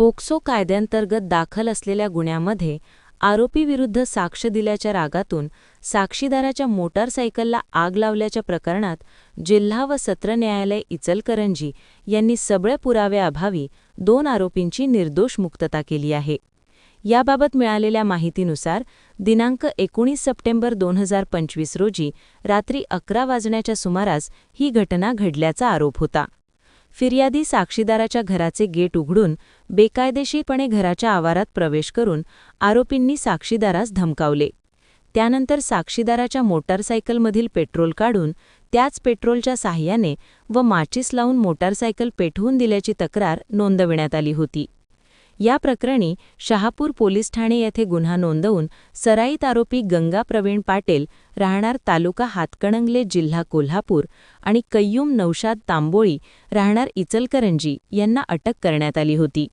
POCSO कायद्यांतर्गत दाखल असलेल्या गुन्ह्यामध्ये आरोपीविरुद्ध साक्ष दिल्याच्या रागातून साक्षीदाराच्या मोटारसायकलला आग लावल्याच्या प्रकरणात जिल्हा व सत्र न्यायालय इचलकरंजी यांनी सबळ पुराव्याअभावी 2 आरोपींची निर्दोष मुक्तता केली आहे. याबाबत मिळालेल्या माहितीनुसार दिनांक 19 सप्टेंबर 2025 रोजी रात्री 11 वाजण्याच्या सुमारास ही घटना घडल्याचा आरोप होता. फिर्यादी साक्षीदाराच्या घराचे गेट उघडून बेकायदेशीरपणे घराच्या आवारात प्रवेश करून आरोपींनी साक्षीदारास धमकावले. त्यानंतर साक्षीदाराच्या मोटारसायकलमधील पेट्रोल काढून त्याच पेट्रोलच्या साहाय्याने व माचीस लावून मोटारसायकल पेटवून दिल्याची तक्रार नोंदविण्यात आली होती. या प्रकरणी शहापूर पोलीस ठाणे येथे गुन्हा नोंदवून सराईत आरोपी गंगा प्रवीण पाटील राहणार तालुका हातकणंगले जिल्हा कोल्हापूर आणि कय्यूम नौशाद तांबोळी राहणार इचलकरंजी यांना अटक करण्यात आली होती.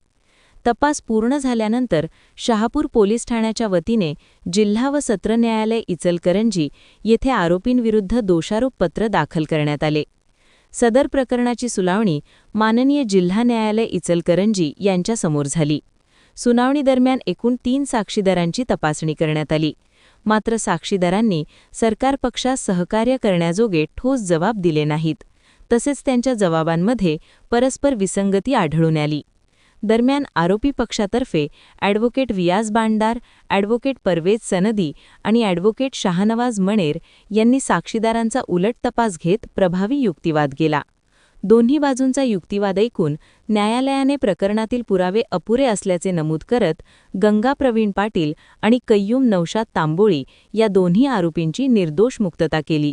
तपास पूर्ण झाल्यानंतर शहापूर पोलीस ठाण्याच्या वतीने जिल्हा व सत्र न्यायालय इचलकरंजी येथे आरोपींविरुद्ध दोषारोप पत्र दाखल करण्यात आले. सदर प्रकरणाची सुनावणी माननीय जिल्हा न्यायालय इचलकरंजी यांच्यासमोर झाली. सुनावणी दरम्यान एकूण 3 साक्षीदारांची तपासणी करण्यात आली. मात्र साक्षीदारांनी सरकार पक्षास सहकार्य करण्याजोगे ठोस जबाब दिले नाहीत. तसेच त्यांच्या जबाबांमध्ये परस्पर विसंगती आढळून आली. दरम्यान आरोपी पक्षातर्फे ॲडव्होकेट वियाज बांडार, ॲडव्होकेट परवेज सनदी आणि ॲडव्होकेट शाहनवाज मणेर यांनी साक्षीदारांचा उलट तपास घेत प्रभावी युक्तिवाद केला. दोन्ही बाजूंचा युक्तिवाद ऐकून न्यायालयाने प्रकरणातील पुरावे अपुरे असल्याचे नमूद करत गंगा प्रवीण पाटील आणि कय्यूम नौशाद तांबोळी या दोन्ही आरोपींची निर्दोष मुक्तता केली.